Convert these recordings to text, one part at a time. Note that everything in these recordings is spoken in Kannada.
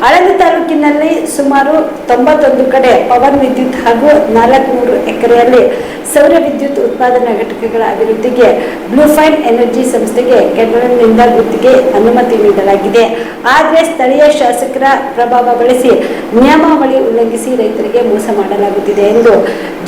ಆಳಂದ ತಾಲೂಕಿನಲ್ಲಿ ಸುಮಾರು 91 ಕಡೆ ಪವನ್ ವಿದ್ಯುತ್ ಹಾಗೂ 400 ಎಕರೆಯಲ್ಲಿ ಸೌರ ವಿದ್ಯುತ್ ಉತ್ಪಾದನಾ ಘಟಕಗಳ ಅಭಿವೃದ್ಧಿಗೆ ಬ್ಲೂಫೈನ್ ಎನರ್ಜಿ ಸಂಸ್ಥೆಗೆ ಕೇಂದ್ರದಿಂದ ಗುತ್ತಿಗೆ ಅನುಮತಿ ನೀಡಲಾಗಿದೆ. ಆದರೆ ಸ್ಥಳೀಯ ಶಾಸಕರ ಪ್ರಭಾವ ಬಳಸಿ ನಿಯಮಾವಳಿ ಉಲ್ಲಂಘಿಸಿ ರೈತರಿಗೆ ಮೋಸ ಮಾಡಲಾಗುತ್ತಿದೆ ಎಂದು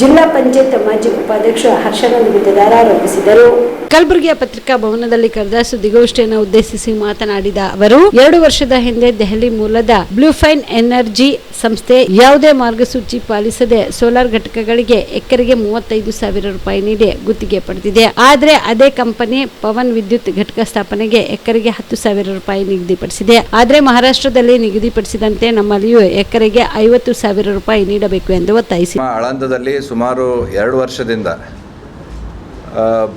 ಜಿಲ್ಲಾ ಪಂಚಾಯತ್ ಮಾಜಿ ಉಪಾಧ್ಯಕ್ಷ ಹರ್ಷಾನಂದ ಗುತ್ತೇದಾರ್ ಆರೋಪಿಸಿದರು. ಕಲಬುರಗಿಯ ಪತ್ರಿಕಾ ಭವನದಲ್ಲಿ ಕರೆದ ಸುದ್ದಿಗೋಷ್ಠಿಯನ್ನು ಉದ್ದೇಶಿಸಿ ಮಾತನಾಡಿದ ಅವರು, 2 ವರ್ಷದ ಹಿಂದೆ ದೆಹಲಿ ಮೂಲದ ಬ್ಲೂಫೈನ್ ಎನರ್ಜಿ ಸಂಸ್ಥೆ ಯಾವುದೇ ಮಾರ್ಗಸೂಚಿ ಪಾಲಿಸದೆ ಸೋಲಾರ್ ಘಟಕಗಳಿಗೆ ಎಕರೆಗೆ 35,000 ರೂಪಾಯಿ ನೀಡಿ ಗುತ್ತಿಗೆ ಪಡೆದಿದೆ. ಆದರೆ ಅದೇ ಕಂಪನಿ ಪವನ್ ವಿದ್ಯುತ್ ಘಟಕ ಸ್ಥಾಪನೆಗೆ ಎಕರೆಗೆ 10,000 ರೂಪಾಯಿ ನಿಗದಿಪಡಿಸಿದೆ. ಆದರೆ ಮಹಾರಾಷ್ಟ್ರದಲ್ಲಿ ನಿಗದಿಪಡಿಸಿದಂತೆ ನಮ್ಮಲ್ಲಿಯೂ ಎಕರೆಗೆ 50,000 ರೂಪಾಯಿ ನೀಡಬೇಕು ಎಂದು ಒತ್ತಾಯಿಸಿ ಆಳಂದದಲ್ಲಿ ಸುಮಾರು 2 ವರ್ಷದಿಂದ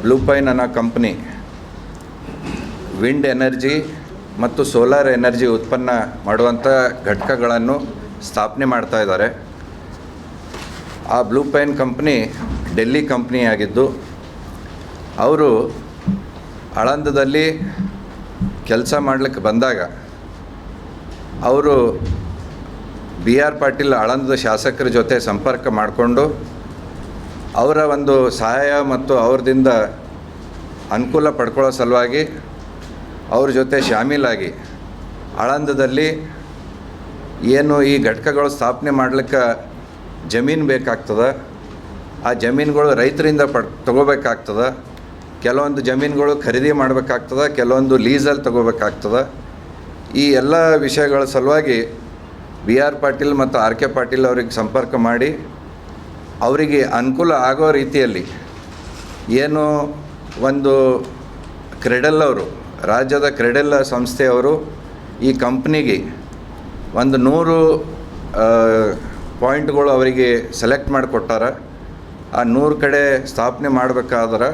ಬ್ಲೂಫೈನ್ ಅನ್ನೋ ಕಂಪನಿ ವಿಂಡ್ ಎನರ್ಜಿ ಮತ್ತು ಸೋಲಾರ್ ಎನರ್ಜಿ ಉತ್ಪನ್ನ ಮಾಡುವಂಥ ಘಟಕಗಳನ್ನು ಸ್ಥಾಪನೆ ಮಾಡ್ತಾ ಇದ್ದಾರೆ. ಆ ಬ್ಲೂಫೈನ್ ಕಂಪ್ನಿ ಡೆಲ್ಲಿ ಕಂಪ್ನಿಯಾಗಿದ್ದು ಅವರು ಆಳಂದದಲ್ಲಿ ಕೆಲಸ ಮಾಡಲಿಕ್ಕೆ ಬಂದಾಗ ಅವರು BR ಪಾಟೀಲ್ ಆಳಂದದ ಶಾಸಕರ ಜೊತೆ ಸಂಪರ್ಕ ಮಾಡಿಕೊಂಡು ಅವರ ಒಂದು ಸಹಾಯ ಮತ್ತು ಅವ್ರದಿಂದ ಅನುಕೂಲ ಪಡ್ಕೊಳ್ಳೋ ಸಲುವಾಗಿ ಅವ್ರ ಜೊತೆ ಶಾಮೀಲಾಗಿ ಆಳಂದದಲ್ಲಿ ಏನು ಈ ಘಟಕಗಳು ಸ್ಥಾಪನೆ ಮಾಡಲಿಕ್ಕೆ ಜಮೀನು ಬೇಕಾಗ್ತದೆ, ಆ ಜಮೀನುಗಳು ರೈತರಿಂದ ತಗೋಬೇಕಾಗ್ತದೆ. ಕೆಲವೊಂದು ಜಮೀನುಗಳು ಖರೀದಿ ಮಾಡಬೇಕಾಗ್ತದೆ, ಕೆಲವೊಂದು ಲೀಸಲ್ಲಿ ತಗೋಬೇಕಾಗ್ತದೆ. ಈ ಎಲ್ಲ ವಿಷಯಗಳ ಸಲುವಾಗಿ BR ಪಾಟೀಲ್ ಮತ್ತು RK ಪಾಟೀಲ್ ಅವ್ರಿಗೆ ಸಂಪರ್ಕ ಮಾಡಿ ಅವರಿಗೆ ಅನುಕೂಲ ಆಗೋ ರೀತಿಯಲ್ಲಿ ಏನು ಒಂದು ಕ್ರೆಡೆಲ್ ಅವರು ರಾಜ್ಯದ ಕ್ರೆಡೆಲ್ ಸಂಸ್ಥೆಯವರು ಈ ಕಂಪ್ನಿಗೆ ಒಂದು 100 ಪಾಯಿಂಟ್ಗಳು ಅವರಿಗೆ ಸೆಲೆಕ್ಟ್ ಮಾಡಿಕೊಟ್ಟಾರ. ಆ 100 ಕಡೆ ಸ್ಥಾಪನೆ ಮಾಡಬೇಕಾದ್ರೆ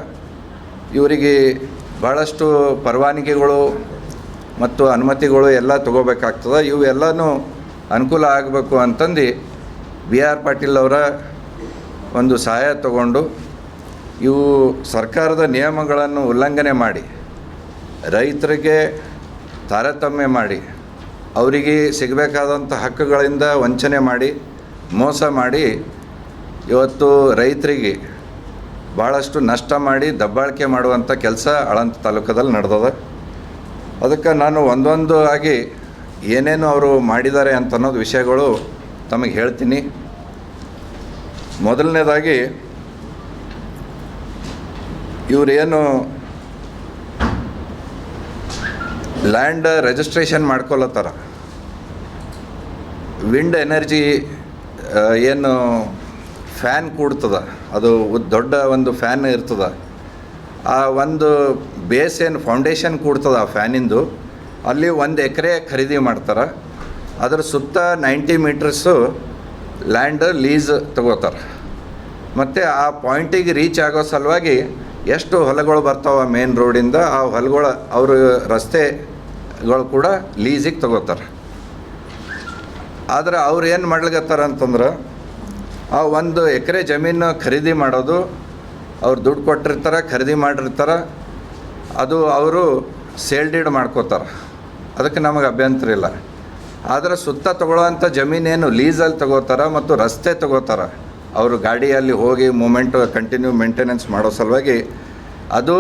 ಇವರಿಗೆ ಭಾಳಷ್ಟು ಪರವಾನಗಿಗಳು ಮತ್ತು ಅನುಮತಿಗಳು ಎಲ್ಲ ತಗೋಬೇಕಾಗ್ತದೆ. ಇವೆಲ್ಲನೂ ಅನುಕೂಲ ಆಗಬೇಕು ಅಂತಂದು BR ಪಾಟೀಲ್ ಅವರ ಒಂದು ಸಹಾಯ ತಗೊಂಡು ಇವು ಸರ್ಕಾರದ ನಿಯಮಗಳನ್ನು ಉಲ್ಲಂಘನೆ ಮಾಡಿ ರೈತರಿಗೆ ತಾರತಮ್ಯ ಮಾಡಿ ಅವರಿಗೆ ಸಿಗಬೇಕಾದಂಥ ಹಕ್ಕುಗಳಿಂದ ವಂಚನೆ ಮಾಡಿ ಮೋಸ ಮಾಡಿ ಇವತ್ತು ರೈತರಿಗೆ ಭಾಳಷ್ಟು ನಷ್ಟ ಮಾಡಿ ದಬ್ಬಾಳಿಕೆ ಮಾಡುವಂಥ ಕೆಲಸ ಆಳಂದ ತಾಲೂಕದಲ್ಲಿ ನಡೆದದ. ಅದಕ್ಕೆ ನಾನು ಒಂದೊಂದು ಆಗಿ ಏನೇನು ಅವರು ಮಾಡಿದ್ದಾರೆ ಅಂತ ಅನ್ನೋದು ವಿಷಯಗಳು ತಮಗೆ ಹೇಳ್ತೀನಿ. ಮೊದಲನೇದಾಗಿ ಇವರೇನು ಲ್ಯಾಂಡ್ ರಿಜಿಸ್ಟ್ರೇಷನ್ ಮಾಡ್ಕೊಳತ್ತಾರ, ವಿಂಡ್ ಎನರ್ಜಿ ಏನು ಫ್ಯಾನ್ ಕೂಡ್ತದ, ಅದು ದೊಡ್ಡ ಒಂದು ಫ್ಯಾನ್ ಇರ್ತದೆ. ಆ ಒಂದು ಬೇಸ್ ಏನು ಫೌಂಡೇಶನ್ ಕೂಡ್ತದ ಆ ಫ್ಯಾನಿಂದು, ಅಲ್ಲಿ 1 ಎಕರೆ ಖರೀದಿ ಮಾಡ್ತಾರೆ. ಅದರ ಸುತ್ತ 90 ಮೀಟರ್ಸು ಲ್ಯಾಂಡ್ ಲೀಸ್ ತಗೋತಾರೆ. ಮತ್ತು ಆ ಪಾಯಿಂಟಿಗೆ ರೀಚ್ ಆಗೋ ಸಲುವಾಗಿ ಎಷ್ಟು ಹೊಲಗಳು ಬರ್ತಾವೆ ಮೇನ್ ರೋಡಿಂದ, ಆ ಹೊಲಗಳು ಅವರು ರಸ್ತೆಗಳು ಕೂಡ ಲೀಸಿಗೆ ತಗೋತಾರೆ. ಆದರೆ ಅವ್ರು ಏನು ಮಾಡ್ಲಿಕತ್ತಾರ ಅಂತಂದ್ರೆ ಆ 1 ಎಕರೆ ಜಮೀನು ಖರೀದಿ ಮಾಡೋದು ಅವ್ರು ದುಡ್ಡು ಕೊಟ್ಟಿರ್ತಾರೆ, ಖರೀದಿ ಮಾಡಿರ್ತಾರೆ, ಅದು ಅವರು ಸೇಲ್ ಡೀಡ್ ಮಾಡ್ಕೋತಾರೆ. ಅದಕ್ಕೆ ನಮಗೆ ಅಭ್ಯಂತರ ಇಲ್ಲ. ಆದರೆ ಸುತ್ತ ತಗೊಳ್ಳೋವಂಥ ಜಮೀನೇನು ಲೀಸಲ್ಲಿ ತಗೋತಾರೆ ಮತ್ತು ರಸ್ತೆ ತಗೋತಾರೆ, ಅವರು ಗಾಡಿಯಲ್ಲಿ ಹೋಗಿ ಮೂಮೆಂಟು ಕಂಟಿನ್ಯೂ ಮೇಂಟೆನೆನ್ಸ್ ಮಾಡೋ ಸಲುವಾಗಿ ಅದು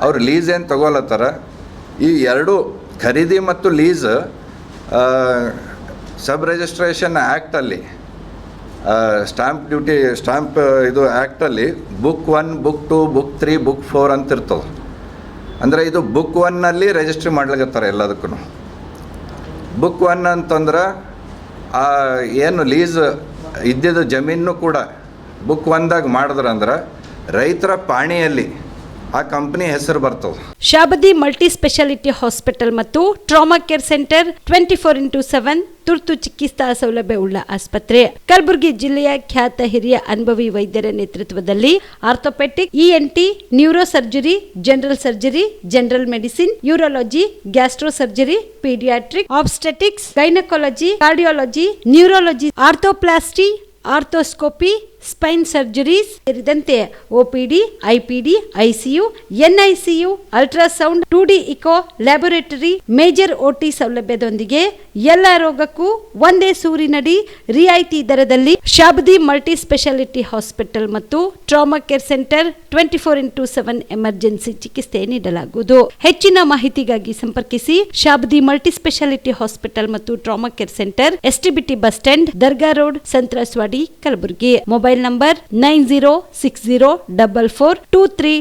ಅವರು ಲೀಸ್ ಏನು ತಗೊಳತ್ತಾರ. ಈ 2 ಖರೀದಿ ಮತ್ತು ಲೀಸ್ ಸಬ್ ರಿಜಿಸ್ಟ್ರೇಷನ್ ಆ್ಯಕ್ಟಲ್ಲಿ ಸ್ಟ್ಯಾಂಪ್ ಇದು ಆ್ಯಕ್ಟಲ್ಲಿ ಬುಕ್ 1, ಬುಕ್ 2, ಬುಕ್ 3, ಬುಕ್ 4 ಅಂತ ಇರ್ತದೆ. ಅಂದರೆ ಇದು ಬುಕ್ 1ನಲ್ಲಿ ರಿಜಿಸ್ಟ್ರಿ ಮಾಡ್ಲಿಕತ್ತಾರೆ ಎಲ್ಲದಕ್ಕೂ. ಬುಕ್ 1 ಅಂತಂದ್ರೆ ಏನು ಲೀಸ್ ಇದ್ದಿದ್ದು ಜಮೀನು ಕೂಡ ಬುಕ್ 1ದಾಗ ಮಾಡಿದ್ರಂದ್ರೆ ರೈತರ ಪಾಣಿಯಲ್ಲಿ ಆ ಕಂಪನಿ ಹೆಸರು ಬರ್ತದೆ. ಶಾಬದಿ ಮಲ್ಟಿ ಸ್ಪೆಷಾಲಿಟಿ ಹಾಸ್ಪಿಟಲ್ ಮತ್ತು ಟ್ರಾಮಾ ಕೇರ್ ಸೆಂಟರ್ 24x7 ತುರ್ತು ಚಿಕಿತ್ಸಾ ಸೌಲಭ್ಯವುಳ್ಳ ಆಸ್ಪತ್ರೆ. ಕಲಬುರಗಿ ಜಿಲ್ಲೆಯ ಖ್ಯಾತ ಹಿರಿಯ ಅನುಭವಿ ವೈದ್ಯರ ನೇತೃತ್ವದಲ್ಲಿ orthopaedic, ENT, neuro surgery, general surgery, general medicine, urology, gastro surgery, paediatric, obstetrics, gynaecology, cardiology, neurology, arthroplasty, arthroscopy, spine surgeries ಸೇರಿದಂತೆ OPD, IPD, ICU, NICU, ultrasound, 2D echo, laboratory, major OT ಸೌಲಭ್ಯದೊಂದಿಗೆ ಎಲ್ಲ ರೋಗಕ್ಕೂ ಒಂದೇ ಸೂರಿನಡಿ ರಿಯಾಯಿತಿ ದರದಲ್ಲಿ ಶಾಬದಿ ಮಲ್ಟಿ ಸ್ಪೆಷಾಲಿಟಿ ಹಾಸ್ಪಿಟಲ್ ಮತ್ತು trauma care centre 24x7 emergency ಚಿಕಿತ್ಸೆ ನೀಡಲಾಗುವುದು. ಹೆಚ್ಚಿನ ಮಾಹಿತಿಗಾಗಿ ಸಂಪರ್ಕಿಸಿ ಶಾಬದಿ ಮಲ್ಟಿ ಸ್ಪೆಷಾಲಿಟಿ ಹಾಸ್ಪಿಟಲ್ ಮತ್ತು trauma care centre, STBT bus stand, Dargah road, ಸಂತ್ರಸ್ವಾಡಿ, Kalaburagi. Mobile number 9060442345.